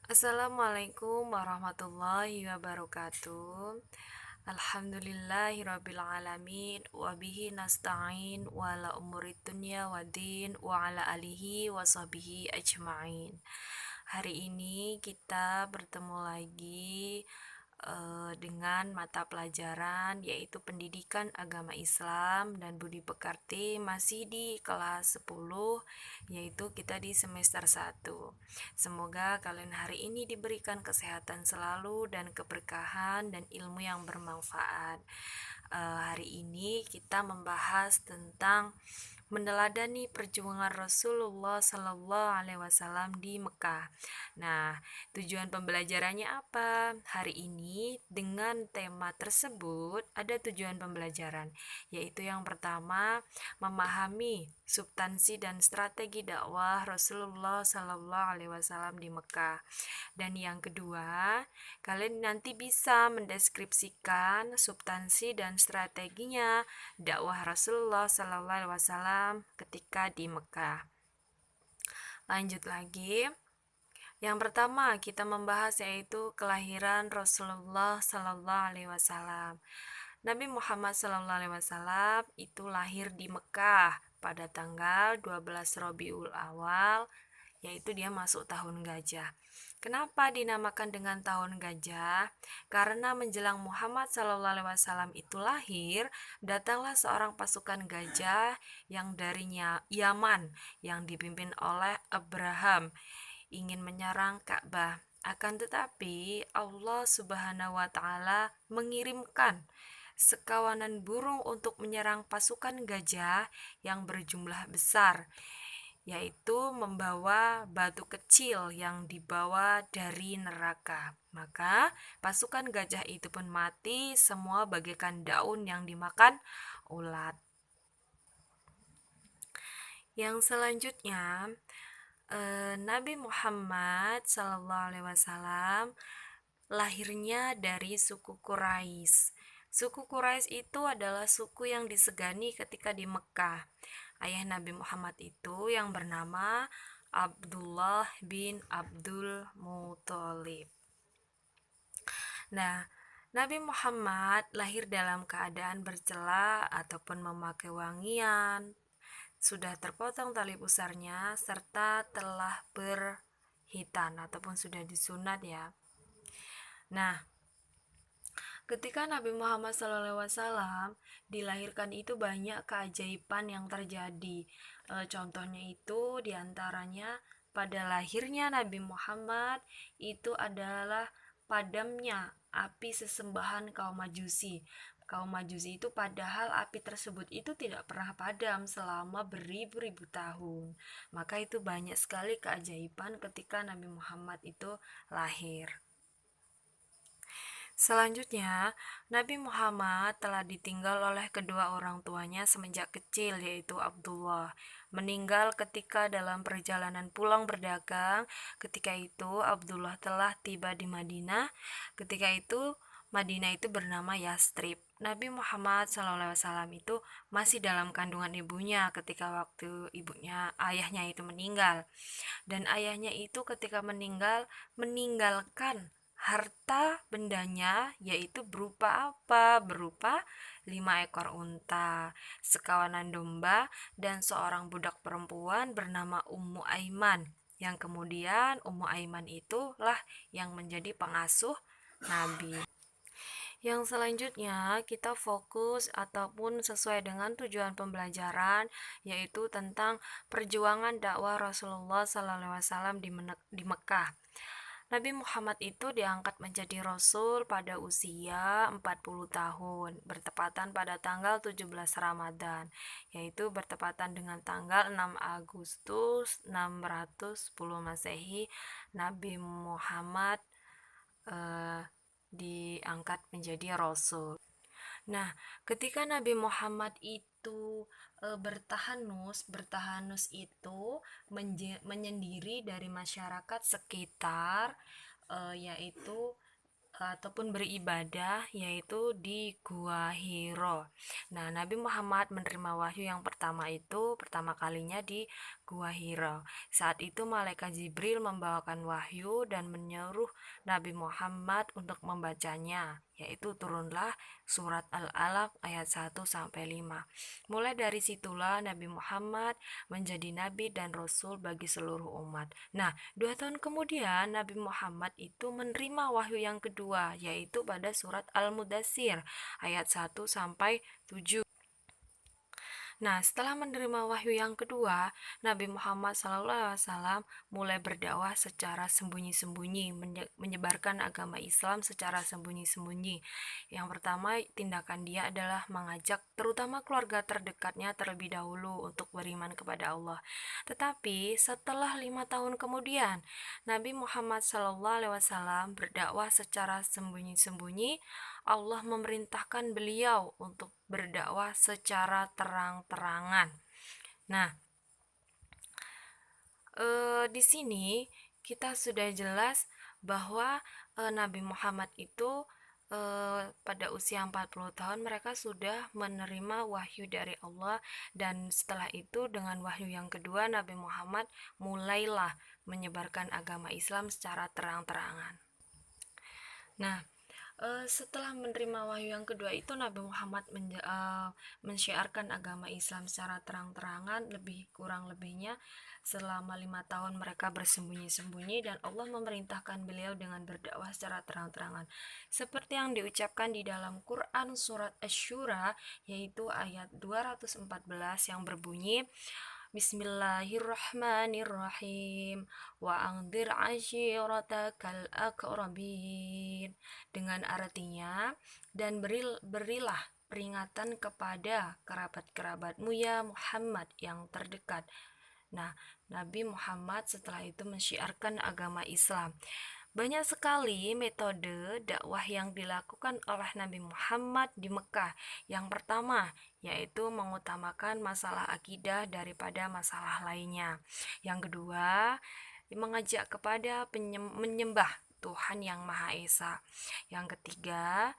Assalamualaikum warahmatullahi wabarakatuh. Alhamdulillahirabbil alamin wa bihi nasta'in wa ala umuri dunya waddin wa ala alihi wa sahbihi ajmain. Hari ini kita bertemu lagi dengan mata pelajaran yaitu Pendidikan Agama Islam dan Budi Pekerti masih di kelas 10, yaitu kita di semester 1. Semoga kalian hari ini diberikan kesehatan selalu dan keberkahan dan ilmu yang bermanfaat. Hari ini kita membahas tentang meneladani perjuangan Rasulullah Sallallahu Alaihi Wasallam di Mekah. Nah, tujuan pembelajarannya apa? Hari ini dengan tema tersebut ada tujuan pembelajaran, yaitu yang pertama memahami substansi dan strategi dakwah Rasulullah Sallallahu Alaihi Wasallam di Mekah. Dan yang kedua, kalian nanti bisa mendeskripsikan substansi dan strateginya dakwah Rasulullah Sallallahu Alaihi Wasallam ketika di Mekah. Lanjut lagi. Yang pertama kita membahas yaitu kelahiran Rasulullah Sallallahu Alaihi Wasallam. Nabi Muhammad Sallallahu Alaihi Wasallam itu lahir di Mekah pada tanggal 12 Rabiul Awal, yaitu dia masuk tahun gajah. Kenapa dinamakan dengan tahun gajah? Karena menjelang Muhammad Sallallahu Alaihi Wasallam itu lahir, datanglah seorang pasukan gajah yang dari Yaman yang dipimpin oleh Abraham ingin menyerang Ka'bah. Akan tetapi Allah Subhanahu wa taala mengirimkan sekawanan burung untuk menyerang pasukan gajah yang berjumlah besar, yaitu membawa batu kecil yang dibawa dari neraka. Maka pasukan gajah itu pun mati semua bagaikan daun yang dimakan ulat. Yang selanjutnya, Nabi Muhammad Sallallahu Alaihi Wasallam lahirnya dari suku Quraisy. Suku Quraisy itu adalah suku yang disegani ketika di Mekah. Ayah Nabi Muhammad itu yang bernama Abdullah bin Abdul Muthalib. Nah, Nabi Muhammad lahir dalam keadaan bercela ataupun memakai wangian, sudah terpotong tali pusarnya, serta telah berhitan ataupun sudah disunat ya. Nah, ketika Nabi Muhammad SAW dilahirkan itu banyak keajaiban yang terjadi. Contohnya itu diantaranya pada lahirnya Nabi Muhammad itu adalah padamnya api sesembahan kaum Majusi. Kaum Majusi itu padahal api tersebut itu tidak pernah padam selama beribu-ribu tahun. Maka itu banyak sekali keajaiban ketika Nabi Muhammad itu lahir. Selanjutnya, Nabi Muhammad telah ditinggal oleh kedua orang tuanya semenjak kecil, yaitu Abdullah. Meninggal ketika dalam perjalanan pulang berdagang. Ketika itu, Abdullah telah tiba di Madinah. Ketika itu, Madinah itu bernama Yastrib. Nabi Muhammad SAW itu masih dalam kandungan ibunya ketika waktu ayahnya itu meninggal. Dan ayahnya itu ketika meninggalkan harta bendanya, yaitu berupa apa? Berupa 5 ekor unta, sekawanan domba, dan seorang budak perempuan bernama Ummu Aiman, yang kemudian Ummu Aiman itulah yang menjadi pengasuh Nabi. Yang selanjutnya kita fokus ataupun sesuai dengan tujuan pembelajaran, yaitu tentang perjuangan dakwah Rasulullah SAW di Mekah. Nabi Muhammad itu diangkat menjadi Rasul pada usia 40 tahun, bertepatan pada tanggal 17 Ramadan, yaitu bertepatan dengan tanggal 6 Agustus 610 Masehi. Nabi Muhammad diangkat menjadi Rasul. Nah, ketika Nabi Muhammad itu bertahanus itu menyendiri dari masyarakat sekitar, yaitu ataupun beribadah yaitu di Gua Hiro. Nah, Nabi Muhammad menerima wahyu yang pertama itu pertama kalinya di Gua Hiro. Saat itu malaikat Jibril membawakan wahyu dan menyuruh Nabi Muhammad untuk membacanya, yaitu turunlah surat Al-Alaq ayat 1 sampai 5. Mulai dari situlah Nabi Muhammad menjadi nabi dan rasul bagi seluruh umat. Nah, 2 tahun kemudian Nabi Muhammad itu menerima wahyu yang kedua, yaitu pada surat Al-Mudassir ayat 1 sampai 7. Nah, setelah menerima wahyu yang kedua, Nabi Muhammad SAW mulai berdakwah secara sembunyi-sembunyi, menyebarkan agama Islam secara sembunyi-sembunyi. Yang pertama, tindakan dia adalah mengajak terutama keluarga terdekatnya terlebih dahulu untuk beriman kepada Allah. Tetapi setelah 5 tahun kemudian, Nabi Muhammad SAW berdakwah secara sembunyi-sembunyi. Allah memerintahkan beliau untuk berdakwah secara terang-terangan. Nah, di sini kita sudah jelas bahwa Nabi Muhammad itu pada usia 40 tahun mereka sudah menerima wahyu dari Allah, dan setelah itu dengan wahyu yang kedua Nabi Muhammad mulailah menyebarkan agama Islam secara terang-terangan. Nah, setelah menerima wahyu yang kedua itu Nabi Muhammad mensyiarkan agama Islam secara terang-terangan, lebih kurang lebihnya selama 5 tahun mereka bersembunyi-sembunyi, dan Allah memerintahkan beliau dengan berdakwah secara terang-terangan seperti yang diucapkan di dalam Quran surat Asy-Syura, yaitu ayat 214 yang berbunyi, Bismillahirrahmanirrahim. Wa angdir ashiratakal aqrabin. Dengan artinya, dan berilah peringatan kepada kerabat-kerabatmu ya Muhammad yang terdekat. Nah, Nabi Muhammad setelah itu mensyiarkan agama Islam. Banyak sekali metode dakwah yang dilakukan oleh Nabi Muhammad di Mekah. Yang pertama, yaitu mengutamakan masalah akidah daripada masalah lainnya. Yang kedua, mengajak kepada menyembah Tuhan yang Maha Esa. Yang ketiga,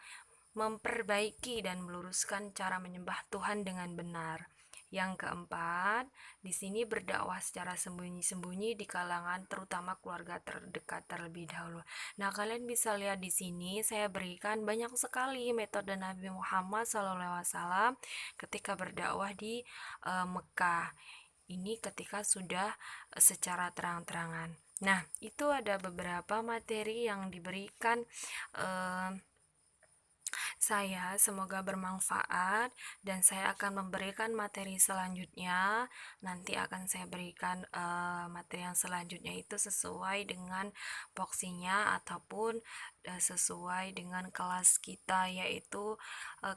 memperbaiki dan meluruskan cara menyembah Tuhan dengan benar. Yang keempat, di sini berdakwah secara sembunyi-sembunyi di kalangan terutama keluarga terdekat terlebih dahulu. Nah, kalian bisa lihat di sini saya berikan banyak sekali metode Nabi Muhammad SAW ketika berdakwah di Mekah. Ini ketika sudah secara terang-terangan. Nah, itu ada beberapa materi yang diberikan saya, semoga bermanfaat, dan saya akan memberikan materi selanjutnya. Nanti akan saya berikan materi yang selanjutnya itu sesuai dengan porsinya ataupun sesuai dengan kelas kita, yaitu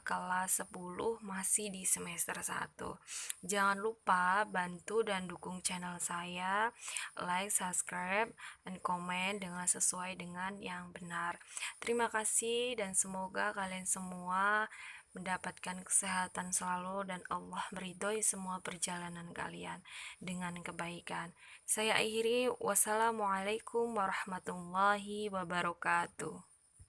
kelas 10 masih di semester 1. Jangan lupa bantu dan dukung channel saya, like, subscribe, dan komen dengan sesuai dengan yang benar. Terima kasih dan semoga kalian semua mendapatkan kesehatan selalu dan Allah meridhoi semua perjalanan kalian dengan kebaikan. Saya akhiri, wassalamualaikum warahmatullahi wabarakatuh.